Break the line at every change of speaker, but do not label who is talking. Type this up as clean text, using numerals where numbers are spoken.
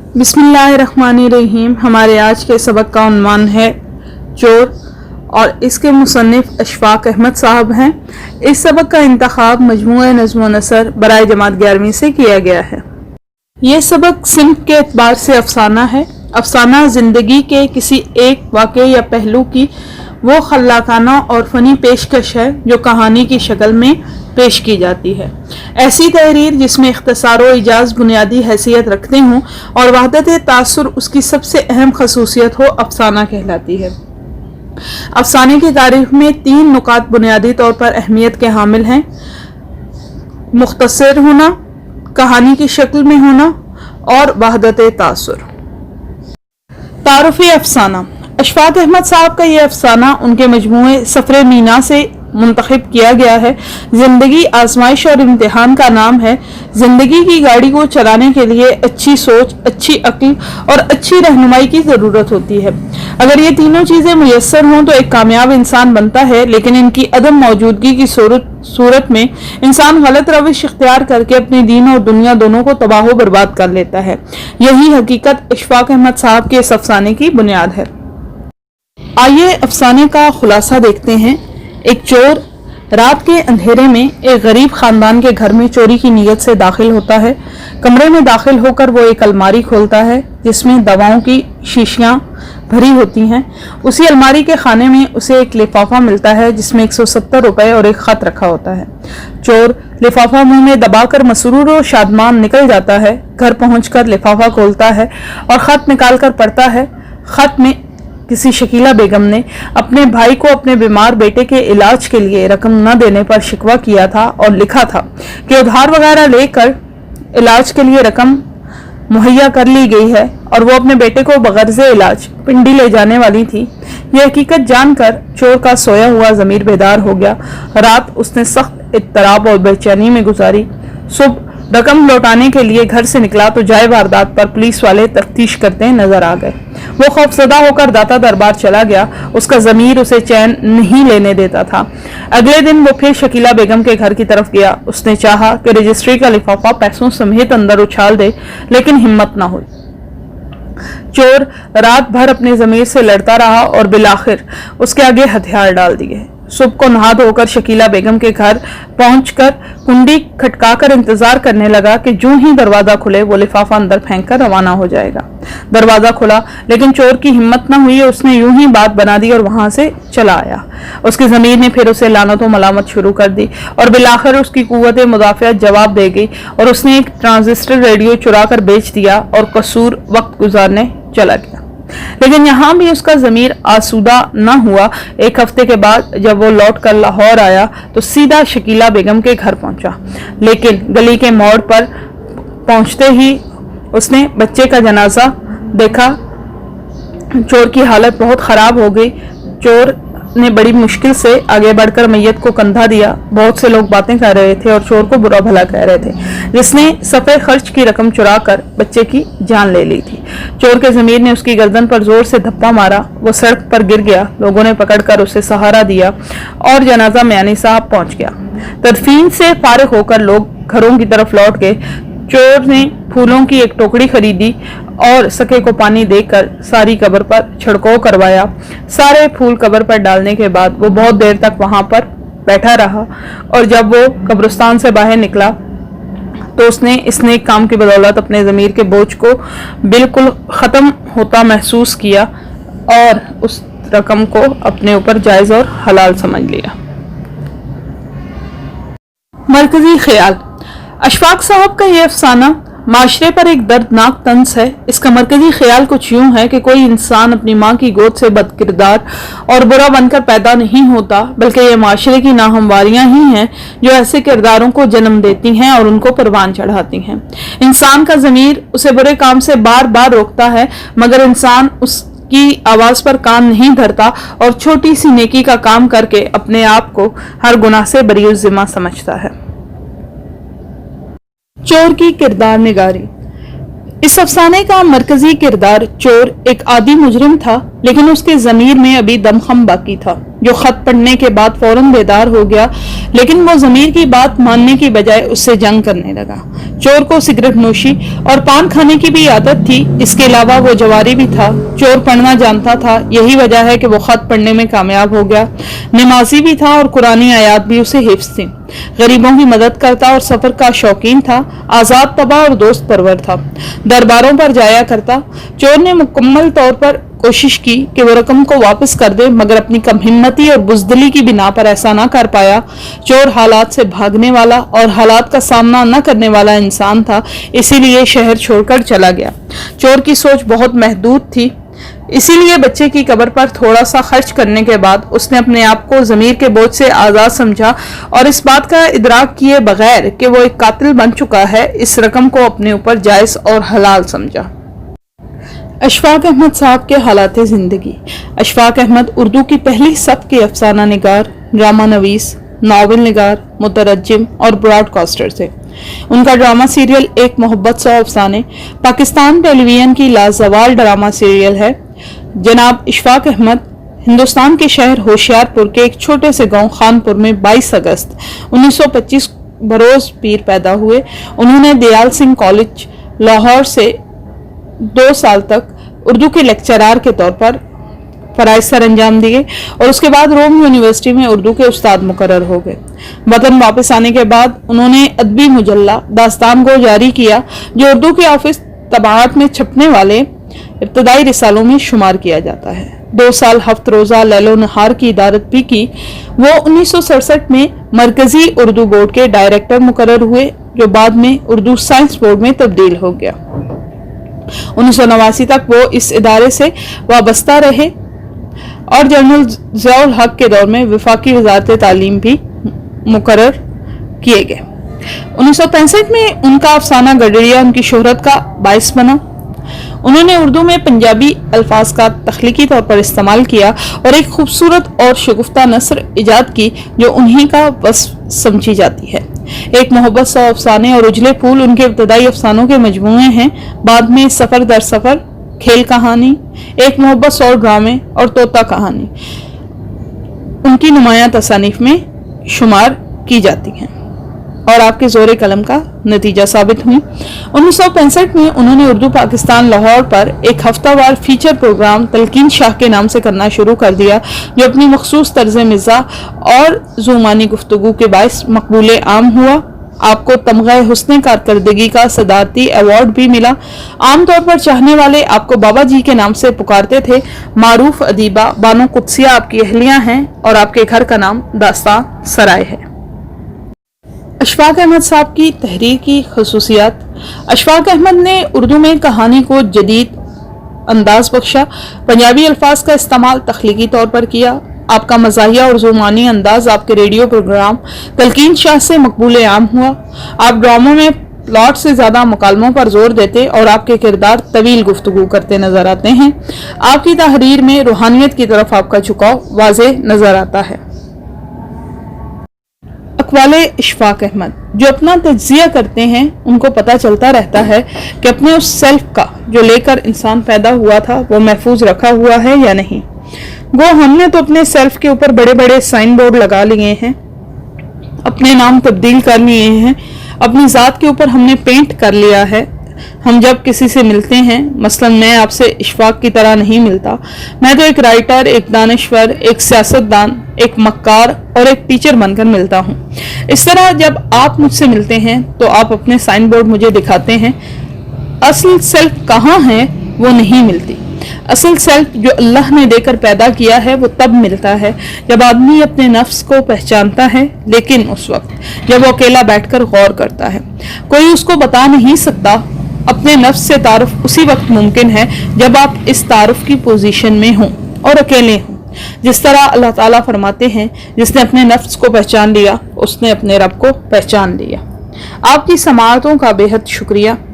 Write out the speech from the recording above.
बिस्मिल्लाहिर्रहमानिर्रहीम। हमारे आज के सबक का उन्वान है चोर और इसके मुसन्निफ अशफाक अहमद साहब हैं। इस सबक का इंतखाब मजमूए नज़्म व नसर बराए जमात 11वीं से किया गया है। ये सबक सिंफ के एतबार से अफसाना है। अफसाना ज़िंदगी के किसी एक वाक़े या पहलू की वो खल्लाकाना और फ़नी पेशकश है जो कहानी की शक्ल में पेश की जाती है। ऐसी तहरीर जिसमें इख्तिसार व इजाज़ बुनियादी हैसियत रखते हों और वहदत तासुर उसकी सबसे अहम खसूसियत हो, अफसाना कहलाती है। अफसाने की तारीफ में 3 नुकात बुनियादी तौर पर अहमियत के हामिल हैं: मुख्तसर होना, कहानी की शक्ल में होना और वहदत तासुर। तारुफ़ी अफसाना। अशफाक अहमद साहब का ये अफसाना उनके मजमूए सफ़रे मीना से मुंतखब किया गया है। ज़िंदगी आजमाइश और इम्तिहान का नाम है। ज़िंदगी की गाड़ी को चलाने के लिए अच्छी सोच, अच्छी अक्ल और अच्छी रहनुमाई की ज़रूरत होती है। अगर ये तीनों चीज़ें मुयस्सर हों तो एक कामयाब इंसान बनता है, लेकिन इनकी अदम मौजूदगी की सूरत में इंसान गलत रविश इख्तियार करके अपने दीन और दुनिया दोनों को तबाह बर्बाद कर लेता है। यही हकीकत अशफाक अहमद साहब के इस अफसाने की बुनियाद है। आइए अफसाने का खुलासा देखते हैं। एक चोर रात के अंधेरे में एक गरीब खानदान के घर में चोरी की नीयत से दाखिल होता है। कमरे में दाखिल होकर वो एक अलमारी खोलता है जिसमें दवाओं की शीशियां भरी होती हैं। उसी अलमारी के खाने में उसे एक लिफाफा मिलता है जिसमें 170 रुपए और एक खत रखा होता है। चोर लिफाफा मुंह में दबाकर मसरूर और शादमान निकल जाता है। घर पहुंचकर लिफाफा खोलता है और खत निकाल कर पढ़ता है। खत में किसी शकीला बेगम ने अपने भाई को अपने बीमार बेटे के इलाज के लिए रकम न देने पर शिकवा किया था और लिखा था कि उधार वगैरह लेकर इलाज के लिए रकम मुहैया कर ली गई है और वो अपने बेटे को बगर्ज़े इलाज पिंडी ले जाने वाली थी। यह हकीकत जानकर चोर का सोया हुआ ज़मीर बेदार हो गया। रात उसने सख्त इत्तराब और बेचैनी में गुजारी। सुबह रकम लौटाने के लिए घर से निकला तो जाए वारदात पर पुलिस वाले तफ्तीश करते नजर आ गए। वो खौफजदा होकर दाता दरबार चला गया। उसका ज़मीर उसे चैन नहीं लेने देता था। अगले दिन वो फिर शकीला बेगम के घर की तरफ गया। उसने चाहा कि रजिस्ट्री का लिफाफा पैसों समेत अंदर उछाल दे, लेकिन हिम्मत ना हुई। चोर रात भर अपने ज़मीर से लड़ता रहा और बिलाखिर उसके आगे हथियार डाल दिए। सुबह को नहा धोकर शकीला बेगम के घर पहुंचकर कुंडी खटकाकर इंतजार करने लगा कि जो ही दरवाजा खुले वो लिफाफा अंदर फेंक कर रवाना हो जाएगा। दरवाजा खुला, लेकिन चोर की हिम्मत न हुई। उसने यूं ही बात बना दी और वहां से चला आया। उसकी ज़मीर ने फिर उसे लानत व मलामत शुरू कर दी और बिलाखिर उसकी कुव्वत मुदाफ़ियत जवाब दे गई और उसने एक ट्रांजिस्टर रेडियो चुरा कर बेच दिया और कसूर वक्त गुजारने चला गया। लेकिन यहाँ भी उसका ज़मीर आसूदा न हुआ। एक हफ्ते के बाद जब वो लौट कर लाहौर आया तो सीधा शकीला बेगम के घर पहुंचा, लेकिन गली के मोड़ पर पहुंचते ही उसने बच्चे का जनाजा देखा। चोर की हालत बहुत ख़राब हो गई। चोर ने बड़ी मुश्किल से आगे बढ़कर मैयत को कंधा दिया। बहुत से लोग बातें कर रहे थे और चोर को बुरा भला कह रहे थे, जिसने सफ़े खर्च की रकम चुरा कर बच्चे की जान ले ली थी। चोर के ज़मीर ने उसकी गर्दन पर जोर से धप्पा मारा। वो सड़क पर गिर गया। लोगों ने पकड़कर उसे सहारा दिया और जनाजा म्यानी साहब पहुंच गया। तदफीन से फारिग होकर लोग घरों की तरफ लौट गए। चोर ने फूलों की एक टोकरी खरीदी और सके को पानी देकर सारी कब्र पर छिड़काव करवाया। सारे फूल कब्र पर डालने के बाद वो बहुत देर तक वहां पर बैठा रहा और जब वो कब्रिस्तान से बाहर निकला तो उसने इस नेक काम की बदौलत अपने ज़मीर के बोझ को बिल्कुल ख़त्म होता महसूस किया और उस रकम को अपने ऊपर जायज़ और हलाल समझ लिया। मरकजी ख्याल। अशफाक साहब का ये अफसाना माशरे पर एक दर्दनाक तंज है। इसका मरकजी ख्याल कुछ यूं है कि कोई इंसान अपनी माँ की गोद से बदकिरदार और बुरा बनकर पैदा नहीं होता, बल्कि ये माशरे की नाहमवारियां ही हैं जो ऐसे किरदारों को जन्म देती हैं और उनको परवान चढ़ाती हैं। इंसान का ज़मीर उसे बुरे काम से बार बार रोकता है, मगर इंसान उसकी आवाज़ पर कान नहीं धरता और छोटी सी नेकी का काम करके अपने आप को हर गुनाह से बरीउज़ ज़िम्मा समझता है। चोर की किरदार निगारी। इस अफसाने का मरकजी किरदार चोर एक आदी मुजरिम था, लेकिन उसके ज़मीर में अभी दमखम बाकी था, जो खत पढ़ने के बाद फौरन बेदार हो गया, लेकिन वो ज़मीर की बात मानने की बजाय उससे जंग करने लगा। चोर को सिगरेट नोशी और पान खाने की भी आदत थी। इसके अलावा वो जवारी भी था। चोर पढ़ना जानता था, यही वजह है कि वो खत पढ़ने में कामयाब हो गया। नमाजी भी था और कुरानी आयात भी उसे हिफ्ज़ थी। गरीबों की मदद करता और सफर का शौकीन था। आजाद तबा और दोस्त परवर था। दरबारों पर जाया करता। चोर ने मुकम्मल तौर पर कोशिश की कि वो रकम को वापस कर दे, मगर अपनी कम हिम्मती और बुज़दिली की बिना पर ऐसा ना कर पाया। चोर हालात से भागने वाला और हालात का सामना न करने वाला इंसान था, इसीलिए शहर छोड़कर चला गया। चोर की सोच बहुत महदूद थी, इसीलिए बच्चे की कब्र पर थोड़ा सा खर्च करने के बाद उसने अपने आप को ज़मीर के बोझ से आज़ाद समझा और इस बात का इदराक किए बगैर कि वो एक कातिल बन चुका है, इस रकम को अपने ऊपर जायज़ और हलाल समझा। अशफाक अहमद साहब के हालात ज़िंदगी। अशफाक अहमद उर्दू की पहली सब के अफसाना निगार, ड्रामा नवीस, नावल निगार, मुतरज्जिम और ब्रॉडकास्टर थे। उनका ड्रामा सीरियल एक मोहब्बत 100 अफसाने पाकिस्तान टेलीविजन की लाजवाल ड्रामा सीरियल है। जनाब इशफाक अहमद हिंदुस्तान के शहर होशियारपुर के एक छोटे से गांव खानपुर में 22 अगस्त 1925 बरोज पीर पैदा हुए। उन्होंने दयाल सिंह कॉलेज लाहौर से 2 साल तक उर्दू के लेक्चरार के तौर पर फराइज सर अंजाम दिए और उसके बाद रोम यूनिवर्सिटी में उर्दू के उस्ताद मुकर्रर हो गए। वतन वापस आने के बाद उन्होंने अदबी मुजल्ला दास्तान को जारी किया, जो उर्दू के ऑफिस तबाआत में छपने वाले इब्तदाई रिसालों में शुमार किया जाता है। 2 साल हफ्त रोज़ा लैलो नहार की इदारत भी की। वो 1967 में मरकजी उर्दू बोर्ड के डायरेक्टर मुकर्रर हुए, जो बाद में उर्दू साइंस बोर्ड में तब्दील हो गया। 1989 तक वो इस इदारे से वाबस्ता रहे और जनरल ज़ियाउल हक के दौर में वफाकी वज़ारत तालीम भी मुकर्रर किए गए। 1965 में उनका अफसाना गडरिया उनकी शोहरत का बाइस बना। उन्होंने उर्दू में पंजाबी अल्फाज का तख्लीकी तौर पर इस्तेमाल किया और एक खूबसूरत और शगुफ्ता नस्र इजाद की, जो उन्हीं का वस्फ समझी जाती है। एक मोहब्बत 100 अफसाने और उजले फूल उनके इब्तदाई अफसानों के मजमूए हैं। बाद में सफ़र दर सफ़र, खेल कहानी, एक मोहब्बत 100 ड्रामे और तोता कहानी उनकी नुमायां तसानीफ में शुमार की जाती हैं और आपके जोर कलम का नतीजा साबित हुई। 1965 में उन्होंने उर्दू पाकिस्तान लाहौर पर एक हफ्तावार फीचर प्रोग्राम तलकीन शाह के नाम से करना शुरू कर दिया, जो अपनी मखसूस तर्ज मिज़ा और ज़ुमानी गुफ्तगू के बायस मकबूल आम हुआ। आपको तमगा हुस्न कारकर्दगी का सदारती अवार्ड भी मिला। आमतौर पर चाहने वाले आपको बाबा जी के नाम से पुकारते थे। मारूफ अदीबा बानो कुद्सिया आपकी अहलियां हैं और आपके घर का नाम दास्तां सराय है। अशफाक अहमद साहब की तहरीर की खसूसियात। अशफाक अहमद ने उर्दू में कहानी को जदीद अंदाज बख्शा। पंजाबी अल्फाज का इस्तेमाल तख्लीकी तौर पर किया। आपका मज़ाहिया और ज़ुमानी अंदाज आपके रेडियो प्रोग्राम तलकीन शाह से मकबूल आम हुआ। आप ड्रामों में प्लॉट से ज़्यादा मुकालमों पर जोर देते और आपके किरदार तवील गुफ्तगू करते नजर आते हैं। आपकी तहरीर में रूहानियत की तरफ आपका झुकाव वाज़े नजर आता है। अक़वाले इशफाक अहमद। जो अपना तज्ज़िया करते हैं उनको पता चलता रहता है कि अपने उस सेल्फ का जो लेकर इंसान पैदा हुआ था वो महफूज रखा हुआ है या नहीं। वो हमने तो अपने सेल्फ के ऊपर बड़े बड़े साइन बोर्ड लगा लिए हैं, अपने नाम तब्दील कर लिए हैं, अपनी ज़ात के ऊपर हमने पेंट कर लिया है। हम जब किसी से मिलते हैं, मसलन मैं आपसे इशफाक की तरह नहीं मिलता, मैं तो एक राइटर, एक दानिश्वर, एक सियासतदान, एक मक्कार और एक टीचर बनकर मिलता हूँ। इस तरह जब आप मुझसे मिलते हैं तो आप अपने साइन बोर्ड मुझे दिखाते हैं। असल सेल्फ कहाँ है वो नहीं मिलती। असल सेल्फ जो अल्लाह ने देकर पैदा किया है वो तब मिलता है जब आदमी अपने नफ्स को पहचानता है, लेकिन उस वक्त जब वो अकेला बैठकर गौर करता है। कोई उसको बता नहीं सकता। अपने नफ्स से तारुफ उसी वक्त मुमकिन है जब आप इस तारुफ की पोजीशन में हों और अकेले हों। जिस तरह अल्लाह ताला फरमाते हैं, जिसने अपने नफ्स को पहचान लिया उसने अपने रब को पहचान लिया। आपकी समाअतों का बेहद शुक्रिया।